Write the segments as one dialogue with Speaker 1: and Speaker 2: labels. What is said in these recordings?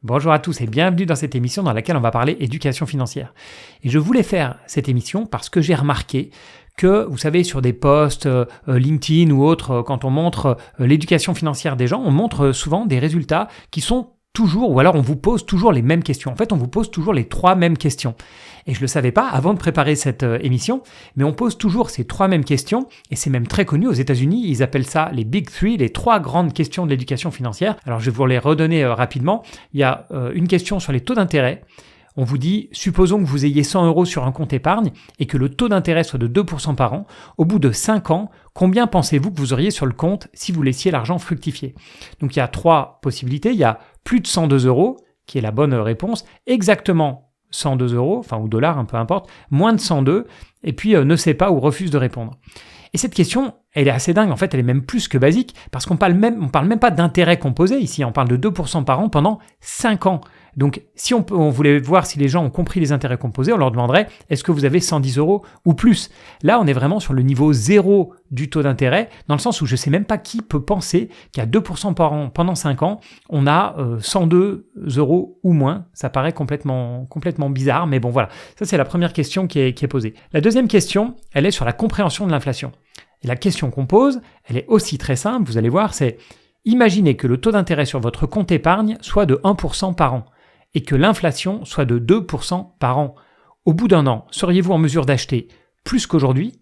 Speaker 1: Bonjour à tous et bienvenue dans cette émission dans laquelle on va parler éducation financière. Et je voulais faire cette émission parce que j'ai remarqué que, vous savez, sur des posts LinkedIn ou autres, quand on montre l'éducation financière des gens, on montre souvent des résultats qui sont toujours, ou alors on vous pose toujours les mêmes questions. En fait, on vous pose toujours les 3 mêmes questions. Et je ne le savais pas avant de préparer cette émission, mais on pose toujours ces 3 mêmes questions, et c'est même très connu aux États-Unis, ils appellent ça les Big Three, les 3 grandes questions de l'éducation financière. Alors je vais vous les redonner rapidement. Il y a une question sur les taux d'intérêt. On vous dit, supposons que vous ayez 100 € sur un compte épargne et que le taux d'intérêt soit de 2% par an. Au bout de 5 ans, combien pensez-vous que vous auriez sur le compte si vous laissiez l'argent fructifier? Donc il y a 3 possibilités. Il y a plus de 102 €, qui est la bonne réponse, exactement 102 €, enfin ou dollars, peu importe, moins de 102, et puis ne sait pas ou refuse de répondre. Et cette question, elle est assez dingue, en fait elle est même plus que basique, parce qu'on parle même pas d'intérêt composé ici, on parle de 2% par an pendant 5 ans. Donc si on voulait voir si les gens ont compris les intérêts composés, on leur demanderait est-ce que vous avez 110 € ou plus? Là on est vraiment sur le niveau 0 du taux d'intérêt, dans le sens où je ne sais même pas qui peut penser qu'à 2% par an pendant 5 ans, on a 102 € ou moins. Ça paraît complètement bizarre, mais bon voilà, ça c'est la première question qui est posée. La deuxième question, elle est sur la compréhension de l'inflation. Et la question qu'on pose, elle est aussi très simple, vous allez voir, c'est imaginez que le taux d'intérêt sur votre compte épargne soit de 1% par an et que l'inflation soit de 2% par an. Au bout d'un an, seriez-vous en mesure d'acheter plus qu'aujourd'hui,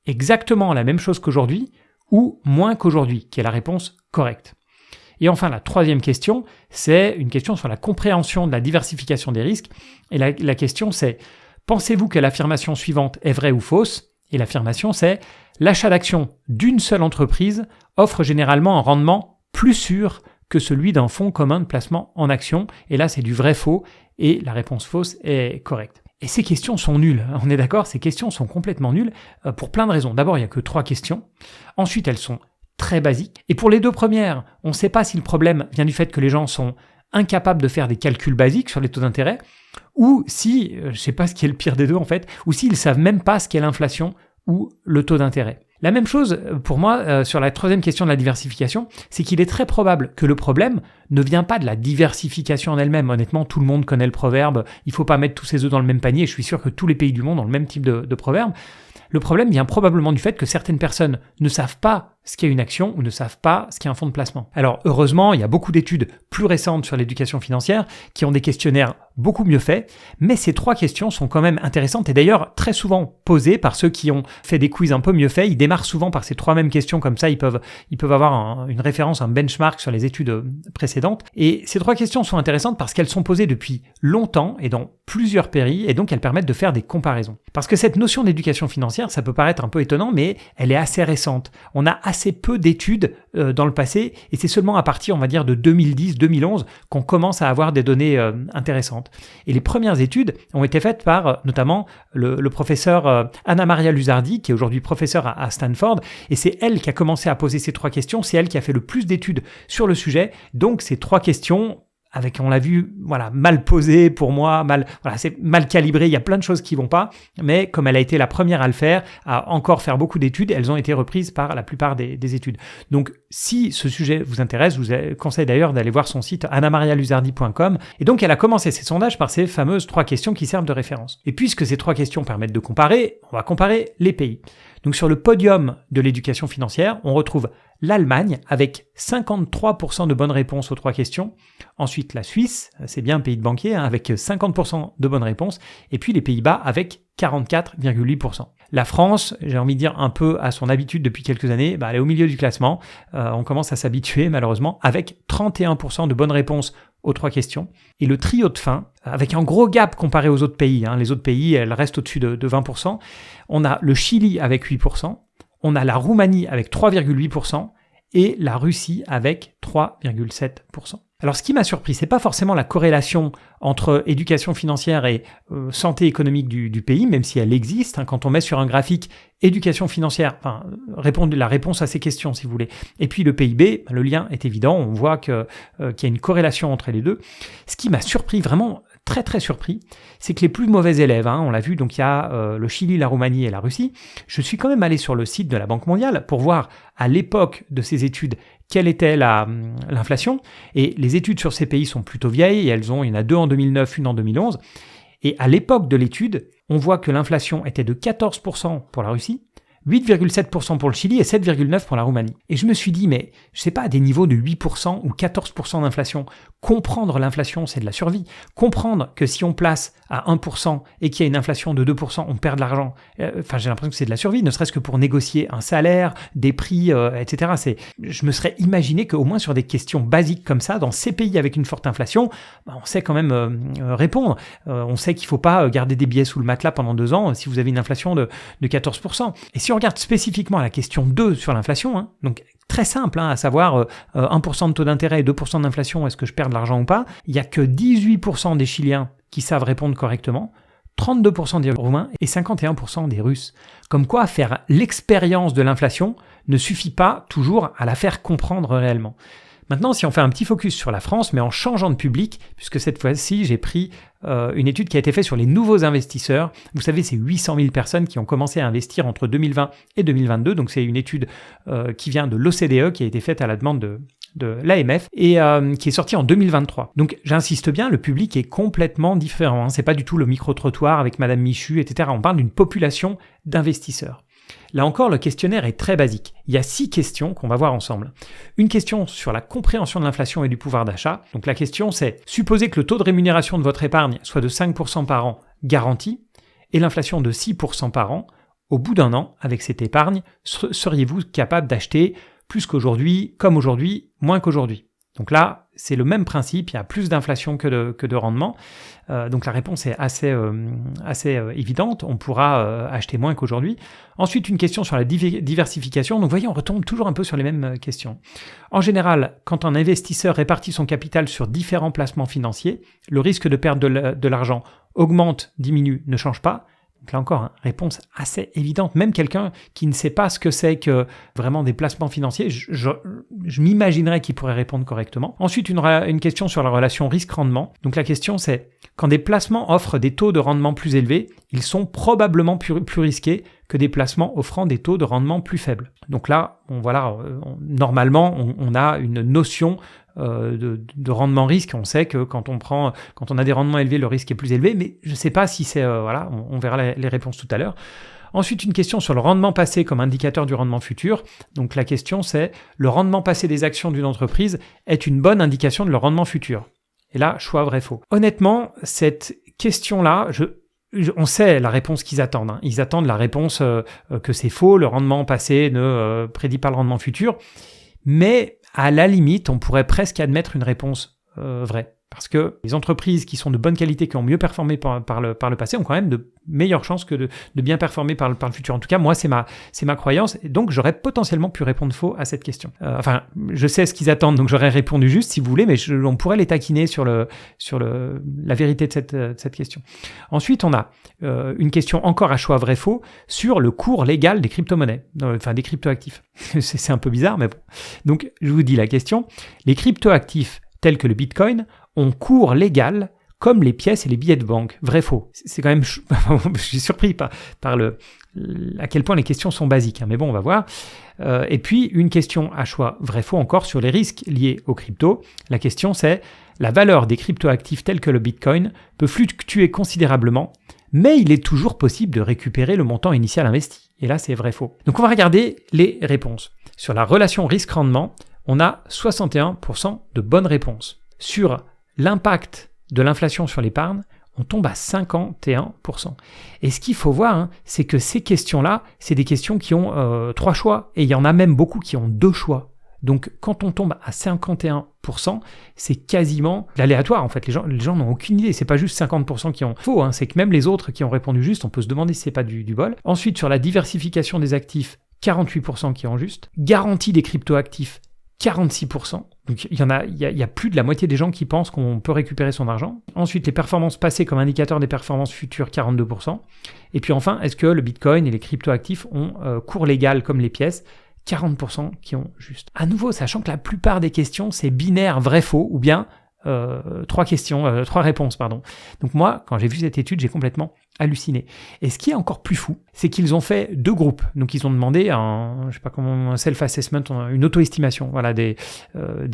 Speaker 1: exactement la même chose qu'aujourd'hui, ou moins qu'aujourd'hui, qui est la réponse correcte? Et enfin, la troisième question, c'est une question sur la compréhension de la diversification des risques. Et la question, c'est pensez-vous que l'affirmation suivante est vraie ou fausse? Et l'affirmation, c'est l'achat d'actions d'une seule entreprise offre généralement un rendement plus sûr que celui d'un fonds commun de placement en actions. Et là, c'est du vrai-faux et la réponse fausse est correcte. Et ces questions sont nulles, on est d'accord, ces questions sont complètement nulles pour plein de raisons. D'abord, il n'y a que 3 questions. Ensuite, elles sont très basiques. Et pour les 2 premières, on ne sait pas si le problème vient du fait que les gens sont incapables de faire des calculs basiques sur les taux d'intérêt, ou si, je ne sais pas ce qui est le pire des deux en fait, ou s'ils ne savent même pas ce qu'est l'inflation ou le taux d'intérêt. La même chose pour moi sur la troisième question de la diversification, c'est qu'il est très probable que le problème ne vient pas de la diversification en elle-même. Honnêtement, tout le monde connaît le proverbe « il ne faut pas mettre tous ses œufs dans le même panier ». Je suis sûr que tous les pays du monde ont le même type de proverbe. Le problème vient probablement du fait que certaines personnes ne savent pas ce qu'est une action ou ne savent pas ce qu'est un fonds de placement. Alors heureusement, il y a beaucoup d'études plus récentes sur l'éducation financière qui ont des questionnaires beaucoup mieux faits, mais ces 3 questions sont quand même intéressantes et d'ailleurs très souvent posées par ceux qui ont fait des quiz un peu mieux faits. Ils démarrent souvent par ces 3 mêmes questions, comme ça ils peuvent avoir une référence, un benchmark sur les études précédentes. Et ces 3 questions sont intéressantes parce qu'elles sont posées depuis longtemps et dans plusieurs pays et donc elles permettent de faire des comparaisons. Parce que cette notion d'éducation financière, ça peut paraître un peu étonnant, mais elle est assez récente. On a assez peu d'études dans le passé et c'est seulement à partir, on va dire, de 2010-2011 qu'on commence à avoir des données intéressantes. Et les premières études ont été faites par notamment le professeur Anna Maria Luzardi, qui est aujourd'hui professeur à Stanford, et c'est elle qui a commencé à poser ces 3 questions, c'est elle qui a fait le plus d'études sur le sujet. Donc ces 3 questions, avec, on l'a vu, voilà, mal posé pour moi, c'est mal calibré, il y a plein de choses qui vont pas, mais comme elle a été la première à le faire, à encore faire beaucoup d'études, elles ont été reprises par la plupart des études. Donc, si ce sujet vous intéresse, je vous conseille d'ailleurs d'aller voir son site annamarialuzardi.com. Et donc, elle a commencé ses sondages par ces fameuses 3 questions qui servent de référence. Et puisque ces 3 questions permettent de comparer, on va comparer les pays. Donc, sur le podium de l'éducation financière, on retrouve l'Allemagne avec 53% de bonnes réponses aux 3 questions. Ensuite, la Suisse, c'est bien un pays de banquiers, avec 50% de bonnes réponses. Et puis les Pays-Bas avec 44,8%. La France, j'ai envie de dire un peu à son habitude depuis quelques années, elle est au milieu du classement. On commence à s'habituer malheureusement, avec 31% de bonnes réponses aux 3 questions. Et le trio de fin, avec un gros gap comparé aux autres pays, les autres pays, elles restent au-dessus de 20%. On a le Chili avec 8%. On a la Roumanie avec 3,8% et la Russie avec 3,7%. Alors ce qui m'a surpris, c'est pas forcément la corrélation entre éducation financière et santé économique du pays, même si elle existe. Quand on met sur un graphique éducation financière, la réponse à ces questions si vous voulez, et puis le PIB, le lien est évident, on voit qu'il y a une corrélation entre les deux. Ce qui m'a surpris vraiment très très surpris, c'est que les plus mauvais élèves, on l'a vu, donc il y a le Chili, la Roumanie et la Russie. Je suis quand même allé sur le site de la Banque mondiale pour voir à l'époque de ces études quelle était l'inflation. Et les études sur ces pays sont plutôt vieilles, et il y en a 2 en 2009, une en 2011. Et à l'époque de l'étude, on voit que l'inflation était de 14% pour la Russie, 8,7% pour le Chili et 7,9% pour la Roumanie. Et je me suis dit, mais je sais pas, à des niveaux de 8% ou 14% d'inflation, comprendre l'inflation, c'est de la survie. Comprendre que si on place à 1% et qu'il y a une inflation de 2%, on perd de l'argent. J'ai l'impression que c'est de la survie, ne serait-ce que pour négocier un salaire, des prix, etc. Je me serais imaginé qu'au moins sur des questions basiques comme ça, dans ces pays avec une forte inflation, on sait quand même répondre. On sait qu'il ne faut pas garder des billets sous le matelas pendant 2 ans si vous avez une inflation de 14%. Et si on regarde spécifiquement à la question 2 sur l'inflation, donc très simple, à savoir 1% de taux d'intérêt et 2% d'inflation, est-ce que je perds de l'argent ou pas? Il n'y a que 18% des Chiliens qui savent répondre correctement, 32% des Roumains et 51% des Russes. Comme quoi, faire l'expérience de l'inflation ne suffit pas toujours à la faire comprendre réellement. Maintenant, si on fait un petit focus sur la France, mais en changeant de public, puisque cette fois-ci, j'ai pris une étude qui a été faite sur les nouveaux investisseurs. Vous savez, c'est 800 000 personnes qui ont commencé à investir entre 2020 et 2022. Donc, c'est une étude qui vient de l'OCDE, qui a été faite à la demande de l'AMF et qui est sortie en 2023. Donc, j'insiste bien, le public est complètement différent. C'est pas du tout le micro-trottoir avec Madame Michu, etc. On parle d'une population d'investisseurs. Là encore, le questionnaire est très basique. Il y a 6 questions qu'on va voir ensemble. Une question sur la compréhension de l'inflation et du pouvoir d'achat. Donc la question c'est, supposez que le taux de rémunération de votre épargne soit de 5% par an garanti et l'inflation de 6% par an. Au bout d'un an, avec cette épargne, seriez-vous capable d'acheter plus qu'aujourd'hui, comme aujourd'hui, moins qu'aujourd'hui? Donc là, c'est le même principe, il y a plus d'inflation que de rendement. Donc la réponse est assez évidente, on pourra acheter moins qu'aujourd'hui. Ensuite, une question sur la diversification. Donc vous voyez, on retombe toujours un peu sur les mêmes questions. En général, quand un investisseur répartit son capital sur différents placements financiers, le risque de perdre de l'argent augmente, diminue, ne change pas. Donc là encore, réponse assez évidente. Même quelqu'un qui ne sait pas ce que c'est que vraiment des placements financiers, je m'imaginerais qu'il pourrait répondre correctement. Ensuite, une question sur la relation risque-rendement. Donc la question c'est, quand des placements offrent des taux de rendement plus élevés, ils sont probablement plus risqués que des placements offrant des taux de rendement plus faibles. Donc là, normalement, on a une notion de rendement risque. On sait que quand on a des rendements élevés, le risque est plus élevé, mais je ne sais pas si c'est... on verra les réponses tout à l'heure. Ensuite, une question sur le rendement passé comme indicateur du rendement futur. Donc la question c'est, le rendement passé des actions d'une entreprise est une bonne indication de leur rendement futur. Et là, choix vrai-faux. Honnêtement, cette question-là, on sait la réponse qu'ils attendent. Ils attendent la réponse que c'est faux, le rendement passé ne prédit pas le rendement futur. Mais à la limite, on pourrait presque admettre une réponse vraie. Parce que les entreprises qui sont de bonne qualité, qui ont mieux performé par le passé, ont quand même de meilleures chances que de bien performer par le futur. En tout cas, moi, c'est ma croyance. Et donc, j'aurais potentiellement pu répondre faux à cette question. Je sais ce qu'ils attendent, donc j'aurais répondu juste si vous voulez, mais on pourrait les taquiner sur la vérité de cette question. Ensuite, on a une question encore à choix vrai-faux sur le cours légal des crypto-monnaies, des crypto-actifs. C'est un peu bizarre, mais bon. Donc, je vous dis la question. Les crypto-actifs tels que le Bitcoin ont cours légal comme les pièces et les billets de banque. Vrai-faux. C'est quand même... je suis surpris par à quel point les questions sont basiques. Mais bon, on va voir. Et puis, une question à choix vrai-faux encore sur les risques liés aux cryptos. La question, c'est la valeur des crypto-actifs tels que le Bitcoin peut fluctuer considérablement, mais il est toujours possible de récupérer le montant initial investi. Et là, c'est vrai-faux. Donc, on va regarder les réponses. Sur la relation risque-rendement, on a 61% de bonnes réponses. Sur l'impact de l'inflation sur l'épargne, on tombe à 51%. Et ce qu'il faut voir, c'est que ces questions-là, c'est des questions qui ont 3 choix. Et il y en a même beaucoup qui ont 2 choix. Donc, quand on tombe à 51%, c'est quasiment l'aléatoire. En fait, les gens n'ont aucune idée. C'est pas juste 50% qui ont faux. C'est que même les autres qui ont répondu juste, on peut se demander si c'est pas du bol. Ensuite, sur la diversification des actifs, 48% qui ont juste. Garantie des crypto-actifs, 46%. Donc il y a plus de la moitié des gens qui pensent qu'on peut récupérer son argent. Ensuite, les performances passées comme indicateur des performances futures, 42%. Et puis enfin, est-ce que le Bitcoin et les crypto-actifs ont cours légal comme les pièces? 40% qui ont juste. À nouveau, sachant que la plupart des questions, c'est binaire vrai-faux ou bien 3 réponses, pardon. Donc moi, quand j'ai vu cette étude, j'ai complètement halluciné. Et ce qui est encore plus fou, c'est qu'ils ont fait 2 groupes. Donc ils ont demandé un self-assessment, une auto-estimation, voilà, des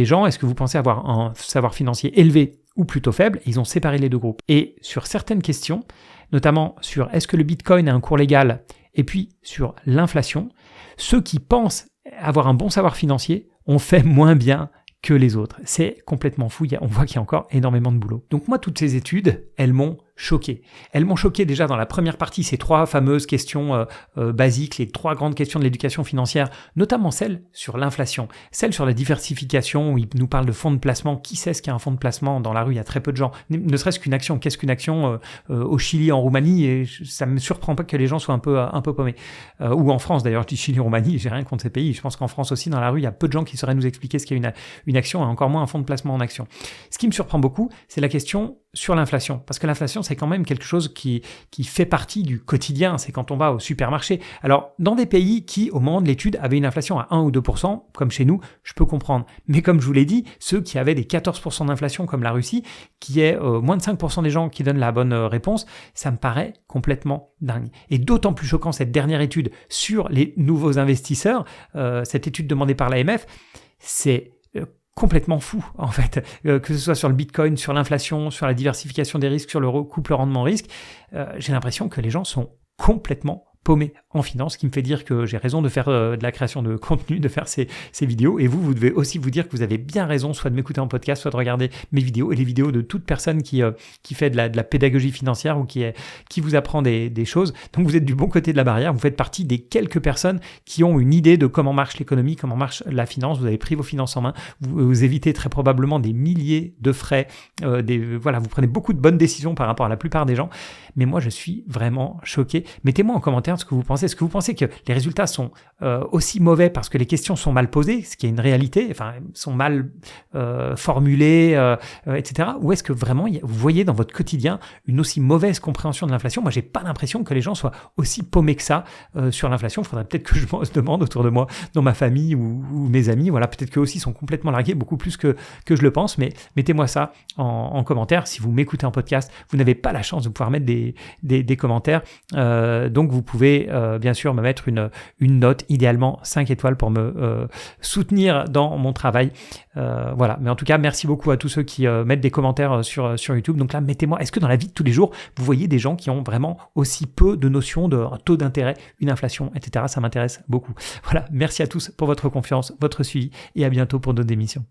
Speaker 1: gens. Est-ce que vous pensez avoir un savoir financier élevé ou plutôt faible? Ils ont séparé les 2 groupes. Et sur certaines questions, notamment sur est-ce que le Bitcoin a un cours légal, et puis sur l'inflation, ceux qui pensent avoir un bon savoir financier ont fait moins bien que les autres. C'est complètement fou, on voit qu'il y a encore énormément de boulot. Donc moi, toutes ces études, elles m'ont choqué. Elles m'ont choqué déjà dans la première partie, ces 3 fameuses questions basiques, les 3 grandes questions de l'éducation financière, notamment celle sur l'inflation, celle sur la diversification, où ils nous parlent de fonds de placement. Qui sait ce qu'est un fonds de placement? Dans la rue, il y a très peu de gens. Ne serait-ce qu'une action. Qu'est-ce qu'une action au Chili, en Roumanie? Et ça me surprend pas que les gens soient un peu paumés. Ou en France, d'ailleurs, je dis Chili, Roumanie, j'ai rien contre ces pays. Je pense qu'en France aussi, dans la rue, il y a peu de gens qui sauraient nous expliquer ce qu'est une action, et encore moins un fonds de placement en action. Ce qui me surprend beaucoup, c'est la question sur l'inflation. Parce que l'inflation, c'est quand même quelque chose qui fait partie du quotidien. C'est quand on va au supermarché. Alors, dans des pays qui, au moment de l'étude, avaient une inflation à 1 ou 2%, comme chez nous, je peux comprendre. Mais comme je vous l'ai dit, ceux qui avaient des 14% d'inflation, comme la Russie, qui est moins de 5% des gens qui donnent la bonne réponse, ça me paraît complètement dingue. Et d'autant plus choquant, cette dernière étude sur les nouveaux investisseurs, cette étude demandée par l'AMF, c'est complètement fou, en fait, que ce soit sur le Bitcoin, sur l'inflation, sur la diversification des risques, sur le couple rendement-risque, j'ai l'impression que les gens sont complètement paumé en finance, ce qui me fait dire que j'ai raison de faire de la création de contenu, de faire ces vidéos. Et vous devez aussi vous dire que vous avez bien raison, soit de m'écouter en podcast, soit de regarder mes vidéos et les vidéos de toute personne qui fait de la pédagogie financière ou qui vous apprend des choses. Donc vous êtes du bon côté de la barrière, vous faites partie des quelques personnes qui ont une idée de comment marche l'économie, comment marche la finance. Vous avez pris vos finances en main, vous évitez très probablement des milliers de frais, vous prenez beaucoup de bonnes décisions par rapport à la plupart des gens. Mais moi, je suis vraiment choqué. Mettez-moi en commentaire ce que vous pensez. Est-ce que vous pensez que les résultats sont aussi mauvais parce que les questions sont mal posées, ce qui est une réalité, enfin, sont mal formulées, etc. Ou est-ce que vraiment vous voyez dans votre quotidien une aussi mauvaise compréhension de l'inflation? Moi, j'ai pas l'impression que les gens soient aussi paumés que ça sur l'inflation. Il faudrait peut-être que je me demande autour de moi, dans ma famille ou mes amis. Voilà, peut-être qu'eux aussi sont complètement largués, beaucoup plus que je le pense. Mais mettez-moi ça en commentaire. Si vous m'écoutez en podcast, vous n'avez pas la chance de pouvoir mettre des commentaires. Donc, vous pouvez bien sûr me mettre une note, idéalement 5 étoiles pour me soutenir dans mon travail. Voilà. Mais en tout cas, merci beaucoup à tous ceux qui mettent des commentaires sur YouTube. Donc là, mettez-moi, est-ce que dans la vie de tous les jours, vous voyez des gens qui ont vraiment aussi peu de notions de taux d'intérêt, une inflation, etc. Ça m'intéresse beaucoup. Voilà. Merci à tous pour votre confiance, votre suivi et à bientôt pour d'autres émissions.